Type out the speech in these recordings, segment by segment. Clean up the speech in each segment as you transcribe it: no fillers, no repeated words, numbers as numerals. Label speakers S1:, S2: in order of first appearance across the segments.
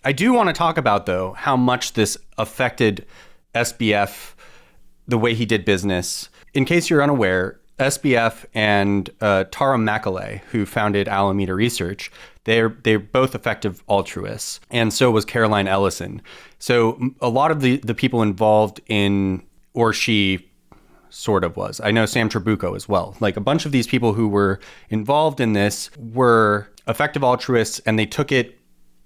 S1: I do want to talk about, though, how much this affected SBF, the way he did business. In case you're unaware, SBF and Tara McAulay, who founded Alameda Research, they're both effective altruists. And so was Caroline Ellison. So a lot of the people involved in, or she sort of was. I know Sam Trabucco as well. Like a bunch of these people who were involved in this were effective altruists, and they took it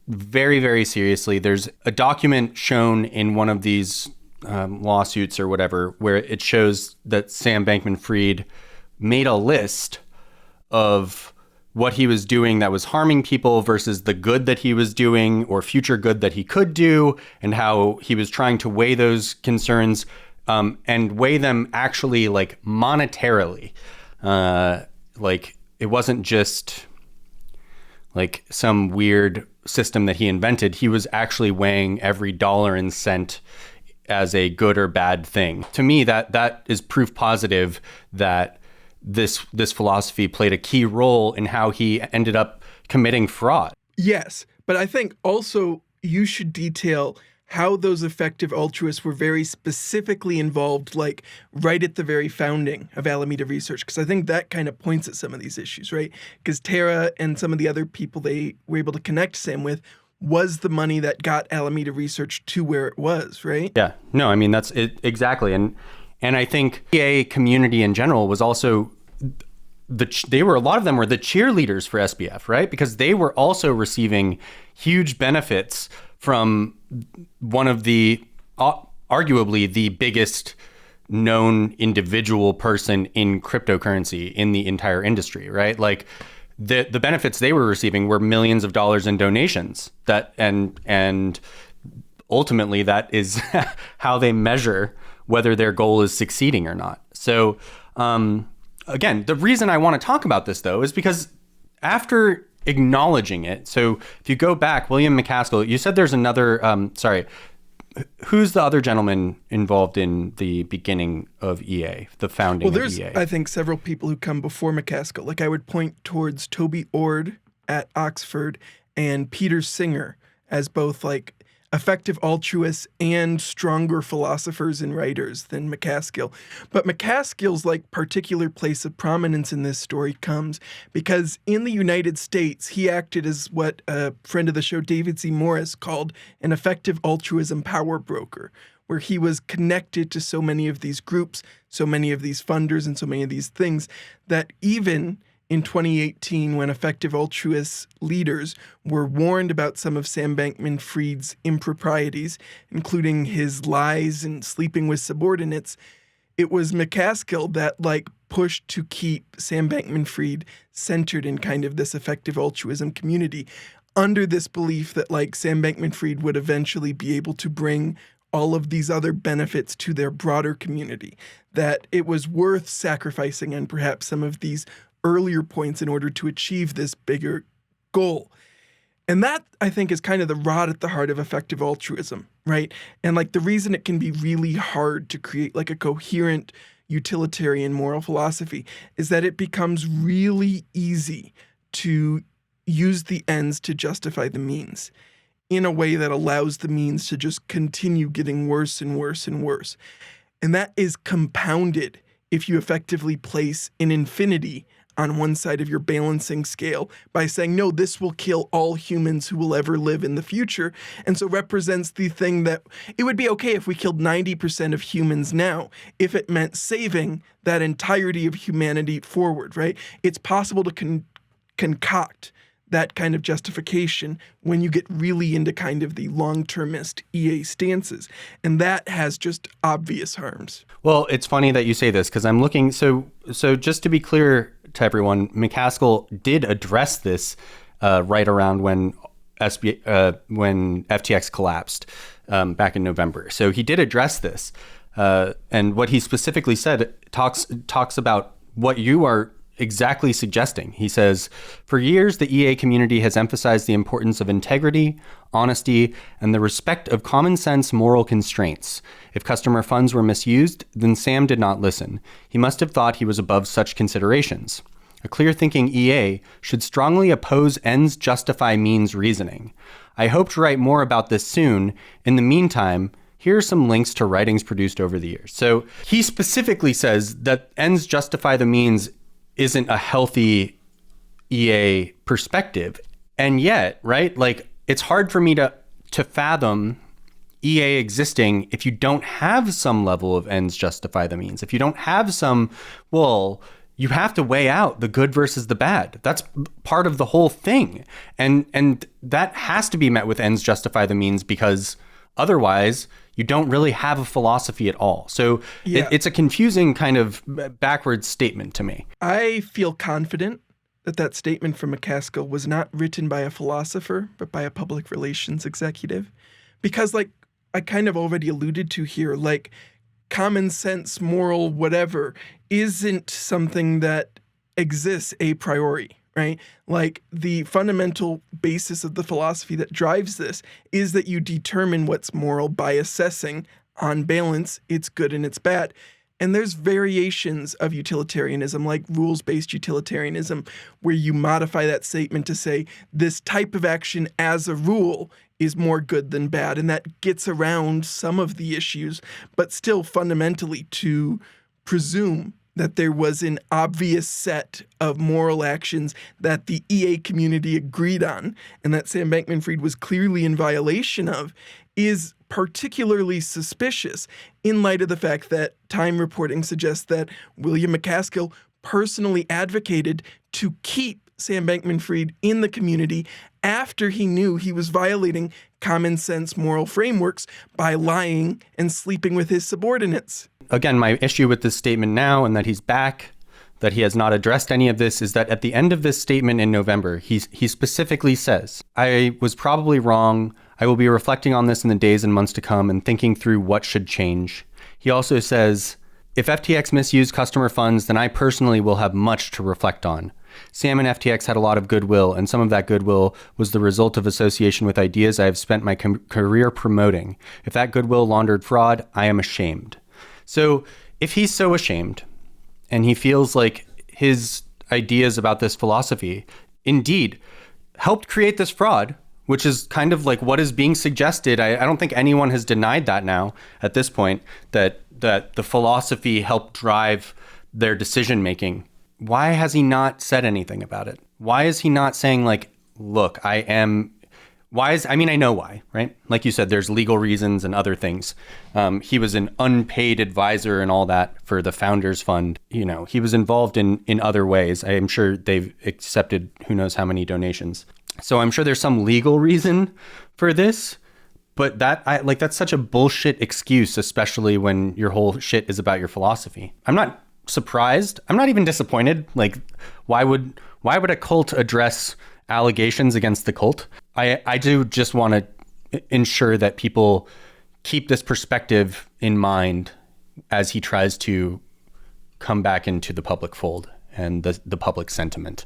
S1: very, very seriously. There's a document shown in one of these lawsuits or whatever, where it shows that Sam Bankman-Fried made a list of what he was doing that was harming people versus the good that he was doing or future good that he could do, and how he was trying to weigh those concerns and weigh them actually like monetarily. Like it wasn't just like some weird system that he invented. He was actually weighing every dollar and cent as a good or bad thing. To me, that is proof positive that this philosophy played a key role in how he ended up committing fraud.
S2: Yes, but I think also you should detail how those effective altruists were very specifically involved, like right at the very founding of Alameda Research, because I think that kind of points at some of these issues, right? Because Tara and some of the other people they were able to connect Sam with was the money that got Alameda Research to where it was, right?
S1: Yeah, no, I mean, that's it exactly. And I think the EA community in general was also, a lot of them were the cheerleaders for SBF, right? Because they were also receiving huge benefits from one of the, arguably the biggest known individual person in cryptocurrency in the entire industry, right? Like the benefits they were receiving were millions of dollars in donations. That and ultimately that is how they measure whether their goal is succeeding or not. So again, the reason I want to talk about this though is because after acknowledging it, so if you go back, William MacAskill, you said there's another, who's the other gentleman involved in the beginning of EA, the founding of EA?
S2: Well, there's, I think, several people who come before MacAskill. Like I would point towards Toby Ord at Oxford and Peter Singer as both like effective altruists and stronger philosophers and writers than MacAskill. But MacAskill's like particular place of prominence in this story comes because in the United States, he acted as what a friend of the show, David Z. Morris, called an effective altruism power broker, where he was connected to so many of these groups, so many of these funders, and so many of these things that even in 2018, when effective altruist leaders were warned about some of Sam Bankman-Fried's improprieties, including his lies and sleeping with subordinates, it was MacAskill that like pushed to keep Sam Bankman-Fried centered in kind of this effective altruism community under this belief that like Sam Bankman-Fried would eventually be able to bring all of these other benefits to their broader community, that it was worth sacrificing on perhaps some of these earlier points in order to achieve this bigger goal. And that, I think, is kind of the rot at the heart of effective altruism, right? And like the reason it can be really hard to create like a coherent utilitarian moral philosophy is that it becomes really easy to use the ends to justify the means in a way that allows the means to just continue getting worse and worse and worse. And that is compounded if you effectively place an infinity on one side of your balancing scale by saying, no, this will kill all humans who will ever live in the future. And so represents the thing that it would be okay if we killed 90% of humans now, if it meant saving that entirety of humanity forward, right? It's possible to concoct that kind of justification when you get really into kind of the long-termist EA stances. And that has just obvious harms.
S1: Well, it's funny that you say this because I'm looking, so just to be clear to everyone, MacAskill did address this right around when FTX collapsed back in November. So he did address this. And what he specifically said talks about what you are exactly suggesting. He says, for years, the EA community has emphasized the importance of integrity, honesty, and the respect of common sense moral constraints. If customer funds were misused, then Sam did not listen. He must have thought he was above such considerations. A clear-thinking EA should strongly oppose ends justify means reasoning. I hope to write more about this soon. In the meantime, here are some links to writings produced over the years. So he specifically says that ends justify the means isn't a healthy EA perspective. And yet, right, like it's hard for me to fathom EA existing if you don't have some level of ends justify the means. If you don't have some, well, you have to weigh out the good versus the bad. That's part of the whole thing. And that has to be met with ends justify the means, because otherwise you don't really have a philosophy at all. So it's a confusing kind of backwards statement to me.
S2: I feel confident that statement from McCaskill was not written by a philosopher, but by a public relations executive. Because like I kind of already alluded to here, like common sense, moral, whatever, isn't something that exists a priori, right? Like the fundamental basis of the philosophy that drives this is that you determine what's moral by assessing, on balance, its good and its bad. And there's variations of utilitarianism, like rules-based utilitarianism, where you modify that statement to say this type of action as a rule is more good than bad. And that gets around some of the issues, but still fundamentally to presume that there was an obvious set of moral actions that the EA community agreed on and that Sam Bankman-Fried was clearly in violation of is particularly suspicious in light of the fact that Time reporting suggests that William McCaskill personally advocated to keep Sam Bankman-Fried in the community after he knew he was violating common sense moral frameworks by lying and sleeping with his subordinates.
S1: Again, my issue with this statement now, and that he's back, that he has not addressed any of this, is that at the end of this statement in November, he specifically says, I was probably wrong. I will be reflecting on this in the days and months to come and thinking through what should change. He also says, if FTX misused customer funds, then I personally will have much to reflect on. Sam and FTX had a lot of goodwill, and some of that goodwill was the result of association with ideas I have spent my career promoting. If that goodwill laundered fraud, I am ashamed. So if he's so ashamed and he feels like his ideas about this philosophy indeed helped create this fraud, which is kind of like what is being suggested. I don't think anyone has denied that now at this point, that the philosophy helped drive their decision making. Why has he not said anything about it? Why is he not saying like, look, I know why, right? Like you said, there's legal reasons and other things. He was an unpaid advisor and all that for the Founders Fund. You know, he was involved in other ways. I am sure they've accepted who knows how many donations. So I'm sure there's some legal reason for this, but that's such a bullshit excuse, especially when your whole shit is about your philosophy. I'm not surprised. I'm not even disappointed. Like, why would a cult address allegations against the cult? I do just want to ensure that people keep this perspective in mind as he tries to come back into the public fold and the public sentiment.